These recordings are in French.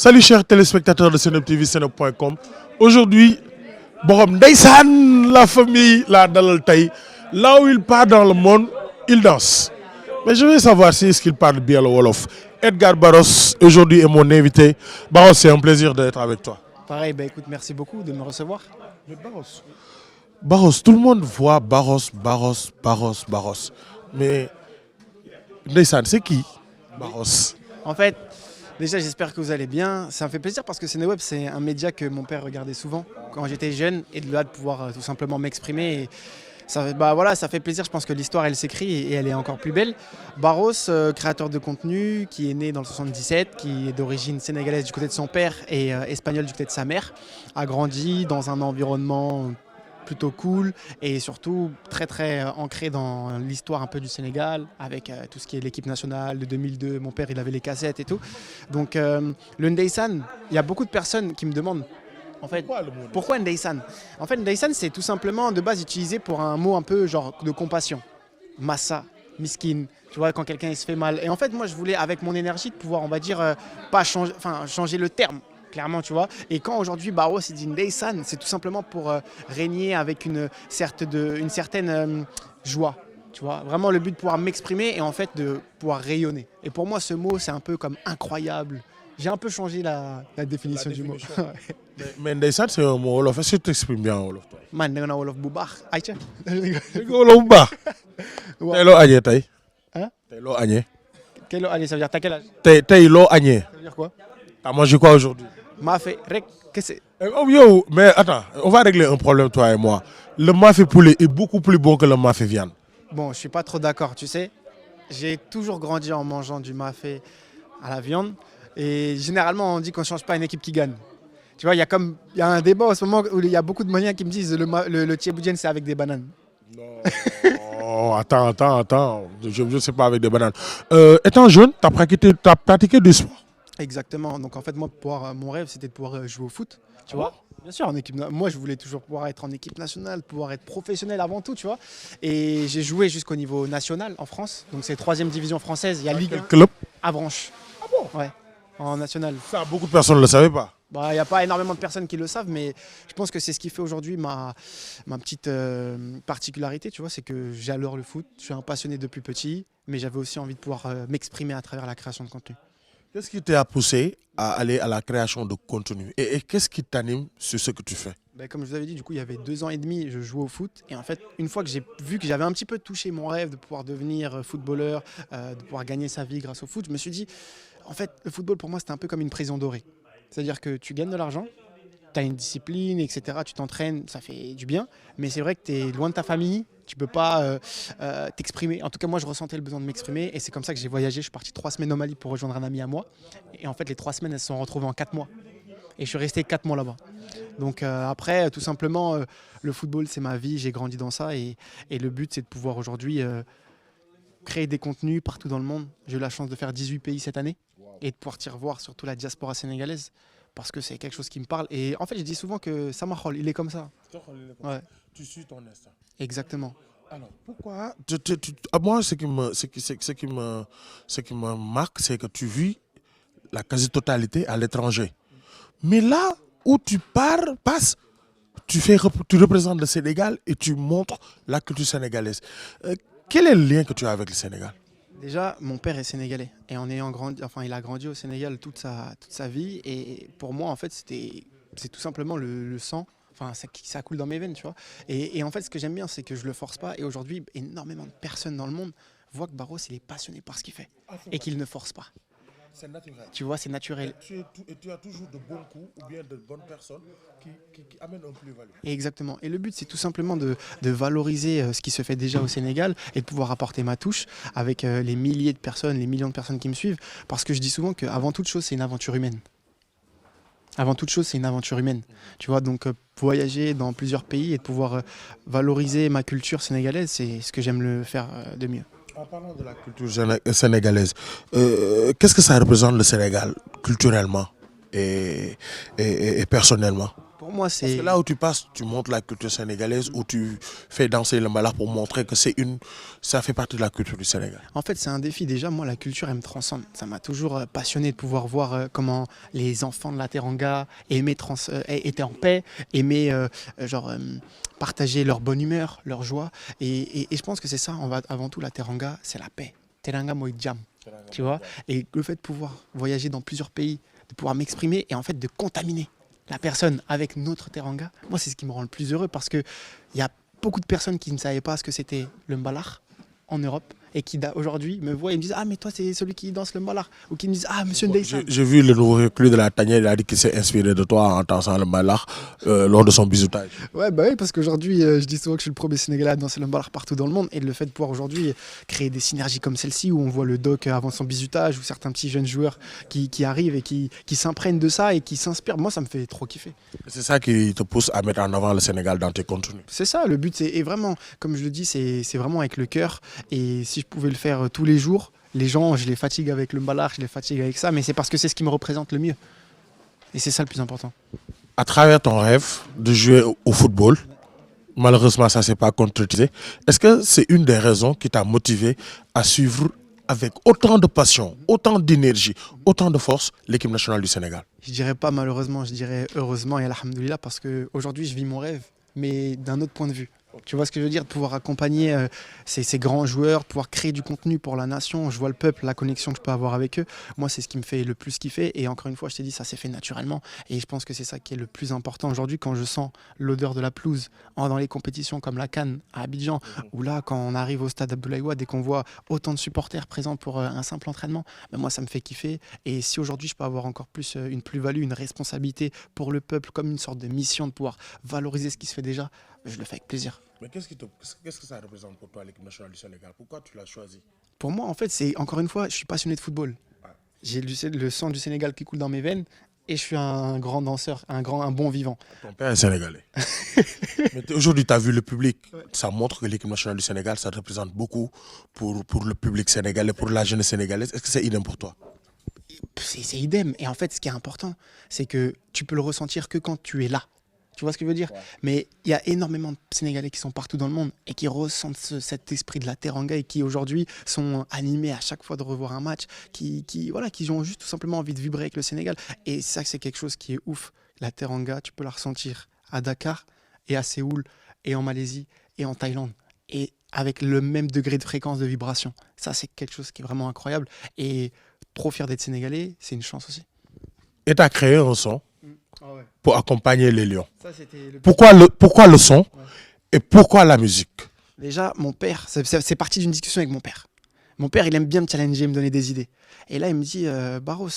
Salut chers téléspectateurs de Seneweb TV, seneweb.com. Aujourd'hui, borom ndeysaan la famille la dalal tey, là où il part dans le monde, il danse. Mais je veux savoir si est-ce qu'il parle bien le wolof. Edgar Barros aujourd'hui est mon invité. Barros, c'est un plaisir d'être avec toi. Pareil, bah écoute, merci beaucoup de me recevoir. Mais Barros, tout le monde voit Barros. Mais ndeysaan, c'est qui Barros? En fait, déjà j'espère que vous allez bien. Ça me fait plaisir parce que Seneweb, c'est un média que mon père regardait souvent quand j'étais jeune, et de là de pouvoir tout simplement m'exprimer. Et ça, voilà, ça fait plaisir. Je pense que l'histoire elle s'écrit et elle est encore plus belle. Barros, créateur de contenu, qui est né dans le 77, qui est d'origine sénégalaise du côté de son père et espagnol du côté de sa mère, a grandi dans un environnement plutôt cool et surtout très ancré dans l'histoire un peu du Sénégal avec tout ce qui est l'équipe nationale de 2002. Mon père il avait les cassettes et tout. Donc le Ndeysaan, il y a beaucoup de personnes qui me demandent en fait pourquoi Ndeysaan. En fait Ndeysaan c'est tout simplement de base utilisé pour un mot un peu genre de compassion. Massa, miskin, tu vois, quand quelqu'un il se fait mal. Et en fait moi je voulais avec mon énergie de pouvoir on va dire pas changer, changer le terme. Clairement, tu vois. Et quand aujourd'hui Barros il dit Ndeysaan, c'est tout simplement pour régner avec une certaine joie. Tu vois, vraiment le but de pouvoir m'exprimer et en fait de pouvoir rayonner. Et pour moi, ce mot, c'est un peu comme incroyable. J'ai un peu changé la définition du mot. Mais ndeysaan, c'est un mot wolof. Est-ce que tu t'exprimes bien en wolof? Man, da nga wolof bu baax. Ayca. wolof bu baax. waaw Tey loo añee tey? Hein? Tey loo añee? Quel âge ça veut dire t'as quel âge? Tey loo añee? Ça veut dire quoi? T'as mangé quoi aujourd'hui? Mafé rek kese. Oh, yo, mais attends, on va régler un problème toi et moi. Le mafé poulet est beaucoup plus bon que le mafé viande. Bon, je suis pas trop d'accord, tu sais. J'ai toujours grandi en mangeant du mafé à la viande. Et généralement, on dit qu'on ne change pas une équipe qui gagne. Tu vois, il y a un débat en ce moment où il y a beaucoup de Maliens qui me disent le tchéboudienne, c'est avec des bananes. Non, attends. Je ne sais pas avec des bananes. Étant jeune, tu as pratiqué du sport. Exactement. Donc en fait, moi, mon rêve, c'était de pouvoir jouer au foot. Tu vois? Bien sûr, moi, je voulais toujours pouvoir être en équipe nationale, pouvoir être professionnel avant tout, tu vois. Et j'ai joué jusqu'au niveau national en France. Donc c'est 3e division française. Il y a Ligue 1 club? Avranches. Ah bon? Ouais, en national. Ça, beaucoup de personnes ne le savaient pas. Il n'y a pas énormément de personnes qui le savent, mais je pense que c'est ce qui fait aujourd'hui ma petite particularité, tu vois, c'est que j'adore le foot, je suis un passionné depuis petit, mais j'avais aussi envie de pouvoir m'exprimer à travers la création de contenu. Qu'est-ce qui t'a poussé à aller à la création de contenu et qu'est-ce qui t'anime sur ce que tu fais? Comme je vous avais dit, du coup, il y avait 2 ans et demi, je jouais au foot. Et en fait, une fois que j'ai vu que j'avais un petit peu touché mon rêve de pouvoir devenir footballeur, de pouvoir gagner sa vie grâce au foot, je me suis dit, en fait, le football pour moi, c'était un peu comme une prison dorée. C'est-à-dire que tu gagnes de l'argent, tu as une discipline, etc. Tu t'entraînes, ça fait du bien. Mais c'est vrai que tu es loin de ta famille, tu peux pas t'exprimer. En tout cas, moi, je ressentais le besoin de m'exprimer. Et c'est comme ça que j'ai voyagé. Je suis parti 3 semaines au Mali pour rejoindre un ami à moi. Et en fait, les 3 semaines, elles se sont retrouvées en 4 mois. Et je suis resté 4 mois là-bas. Donc après, tout simplement, le football, c'est ma vie. J'ai grandi dans ça. Et le but, c'est de pouvoir aujourd'hui créer des contenus partout dans le monde. J'ai eu la chance de faire 18 pays cette année. Et de pouvoir t'y revoir surtout la diaspora sénégalaise. Parce que c'est quelque chose qui me parle. Et en fait, je dis souvent que Samahol, il est comme ça. Ouais. Tu suis ton instinct. Exactement. Alors, pourquoi moi, ce qui me marque, c'est que tu vis la quasi-totalité à l'étranger. Mais là où tu passes, tu représentes le Sénégal et tu montres la culture sénégalaise. Quel est le lien que tu as avec le Sénégal? Déjà, mon père est sénégalais et il a grandi au Sénégal toute sa vie. Et pour moi, en fait, c'est tout simplement le sang. Enfin, ça coule dans mes veines, tu vois. Et en fait, ce que j'aime bien, c'est que je le force pas. Et aujourd'hui, énormément de personnes dans le monde voient que Barros, il est passionné par ce qu'il fait et qu'il ne force pas. C'est naturel. Tu vois, c'est naturel. Et tu as toujours de bons coups ou bien de bonnes personnes qui amènent un plus-value. Exactement. Et le but, c'est tout simplement de valoriser ce qui se fait déjà au Sénégal et de pouvoir apporter ma touche avec les milliers de personnes, les millions de personnes qui me suivent. Parce que je dis souvent qu'avant toute chose, c'est une aventure humaine. Avant toute chose, c'est une aventure humaine. Tu vois, donc voyager dans plusieurs pays et de pouvoir valoriser ma culture sénégalaise, c'est ce que j'aime le faire de mieux. En parlant de la culture sénégalaise, qu'est-ce que ça représente le Sénégal culturellement et personnellement? Pour moi, Parce c'est... que là où tu passes, tu montres la culture sénégalaise, où tu fais danser le mbalax pour montrer que ça fait partie de la culture du Sénégal. En fait, c'est un défi. Déjà, moi, la culture, elle me transcende. Ça m'a toujours passionné de pouvoir voir comment les enfants de la Teranga étaient en paix, aimaient partager leur bonne humeur, leur joie. Et je pense que c'est ça, avant tout, la Teranga, c'est la paix. Teranga Moïd Jam, tu vois. Et le fait de pouvoir voyager dans plusieurs pays, de pouvoir m'exprimer et en fait de contaminer la personne avec notre Teranga, moi, c'est ce qui me rend le plus heureux parce qu'il y a beaucoup de personnes qui ne savaient pas ce que c'était le mbalax en Europe et qui aujourd'hui me voient et me disent ah mais toi c'est celui qui danse le mbalax ou qui me disent ah monsieur Ndeyssan. J'ai vu le nouveau recrue de la tanière, il a dit qu'il s'est inspiré de toi en dansant le mbalax lors de son bisoutage. Ouais bah oui parce qu'aujourd'hui je dis souvent que je suis le premier Sénégalais à danser le mbalax partout dans le monde et le fait de pouvoir aujourd'hui créer des synergies comme celle-ci où on voit le doc avant son bisoutage ou certains petits jeunes joueurs qui arrivent et qui s'imprègnent de ça et qui s'inspirent, moi ça me fait trop kiffer. C'est ça qui te pousse à mettre en avant le Sénégal dans tes contenus. C'est ça, le but c'est vraiment, comme je le dis, c'est vraiment avec le cœur et si je pouvais le faire tous les jours, les gens, je les fatigue avec le mbalax, je les fatigue avec ça, mais c'est parce que c'est ce qui me représente le mieux. Et c'est ça le plus important. À travers ton rêve de jouer au football, malheureusement ça ne s'est pas concrétisé, est-ce que c'est une des raisons qui t'a motivé à suivre avec autant de passion, autant d'énergie, autant de force l'équipe nationale du Sénégal? Je dirais pas malheureusement, je dirais heureusement et alhamdoulilah parce qu'aujourd'hui je vis mon rêve, mais d'un autre point de vue. Tu vois ce que je veux dire, de pouvoir accompagner ces grands joueurs, pouvoir créer du contenu pour la nation. Je vois le peuple, la connexion que je peux avoir avec eux. Moi, c'est ce qui me fait le plus kiffer. Et encore une fois, je t'ai dit, ça s'est fait naturellement. Et je pense que c'est ça qui est le plus important aujourd'hui quand je sens l'odeur de la pelouse dans les compétitions comme la CAN à Abidjan, ou là, quand on arrive au stade Abdoulaye Wade et qu'on voit autant de supporters présents pour un simple entraînement, ben moi, ça me fait kiffer. Et si aujourd'hui, je peux avoir encore plus une plus-value, une responsabilité pour le peuple, comme une sorte de mission de pouvoir valoriser ce qui se fait déjà, je le fais avec plaisir. Mais qu'est-ce que ça représente pour toi l'équipe nationale du Sénégal? Pourquoi tu l'as choisi? Pour moi, en fait, c'est encore une fois, je suis passionné de football. J'ai le sang du Sénégal qui coule dans mes veines et je suis un grand danseur, un bon vivant. Ton père est sénégalais. Mais aujourd'hui, tu as vu le public. Ouais. Ça montre que l'équipe nationale du Sénégal, ça représente beaucoup pour le public sénégalais, pour la jeunesse sénégalaise. Est-ce que c'est idem pour toi? C'est idem. Et en fait, ce qui est important, c'est que tu peux le ressentir que quand tu es là. Tu vois ce que je veux dire? Ouais. Mais il y a énormément de Sénégalais qui sont partout dans le monde et qui ressentent cet esprit de la Teranga et qui aujourd'hui sont animés à chaque fois de revoir un match, qui ont juste tout simplement envie de vibrer avec le Sénégal. Et ça, c'est quelque chose qui est ouf. La Teranga, tu peux la ressentir à Dakar et à Séoul et en Malaisie et en Thaïlande. Et avec le même degré de fréquence de vibration. Ça, c'est quelque chose qui est vraiment incroyable. Et trop fier d'être Sénégalais, c'est une chance aussi. Et tu as créé un son pour accompagner les Lions. Ça, pourquoi le son et pourquoi la musique? Déjà, mon père, c'est parti d'une discussion avec mon père. Mon père, il aime bien me challenger, me donner des idées. Et là, il me dit, Barros,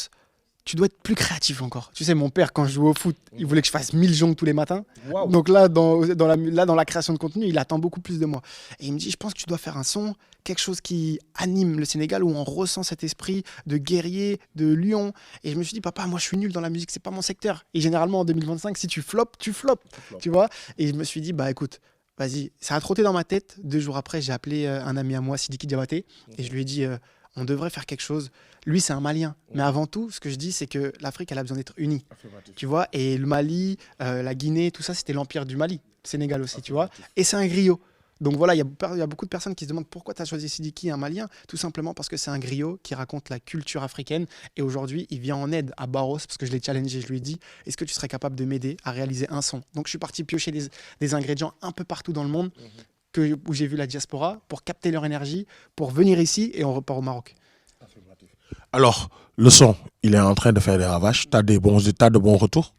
tu dois être plus créatif encore. Tu sais, mon père, quand je jouais au foot, il voulait que je fasse 1000 jongles tous les matins. Wow. Donc là, dans la création de contenu, il attend beaucoup plus de moi. Et il me dit, je pense que tu dois faire un son, quelque chose qui anime le Sénégal, où on ressent cet esprit de guerrier, de lion. Et je me suis dit, papa, moi, je suis nul dans la musique, c'est pas mon secteur. Et généralement, en 2025, si tu floppes, tu floppes. Tu vois? Et je me suis dit, bah écoute, vas-y. Ça a trotté dans ma tête. 2 jours après, j'ai appelé un ami à moi, Sidiki Diabaté, et je lui ai dit, on devrait faire quelque chose. Lui, c'est un Malien. Mais avant tout, ce que je dis, c'est que l'Afrique, elle a besoin d'être unie. Tu vois? Et le Mali, la Guinée, tout ça, c'était l'empire du Mali. Le Sénégal aussi, tu vois? Et c'est un griot. Donc voilà, il y a beaucoup de personnes qui se demandent pourquoi tu as choisi Sidiki, un Malien. Tout simplement parce que c'est un griot qui raconte la culture africaine. Et aujourd'hui, il vient en aide à Barros, parce que je l'ai challengé. Je lui ai dit, est-ce que tu serais capable de m'aider à réaliser un son? Donc je suis parti piocher des ingrédients un peu partout dans le monde, où j'ai vu la diaspora, pour capter leur énergie, pour venir ici, et on repart au Maroc. Alors, le son, il est en train de faire des ravages. Tu as de bons retours?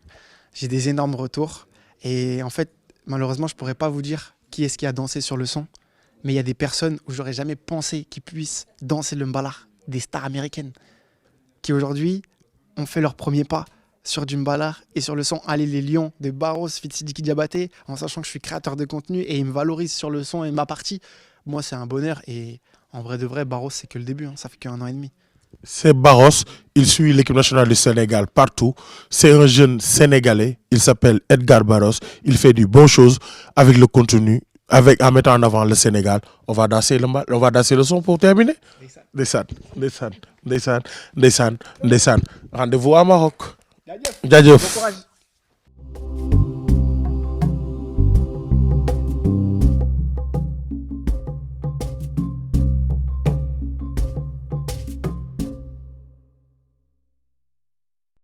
J'ai des énormes retours. Et en fait, malheureusement, je ne pourrais pas vous dire qui est-ce qui a dansé sur le son. Mais il y a des personnes où j'aurais jamais pensé qu'ils puissent danser le mbalax, des stars américaines, qui aujourd'hui ont fait leur premier pas sur du mbalax et sur le son Allez les Lions de Barros fit Sidiki Diabaté, en sachant que je suis créateur de contenu et ils me valorisent sur le son et ma partie. Moi, c'est un bonheur. Et en vrai de vrai, Barros, c'est que le début. Ça fait qu'1 an et demi. C'est Barros, il suit l'équipe nationale du Sénégal partout. C'est un jeune Sénégalais, il s'appelle Edgar Barros. Il fait du bon chose avec le contenu, en mettant en avant le Sénégal. On va danser le son pour terminer. Descend. Rendez-vous à Maroc. Jaajëf. Bon courage.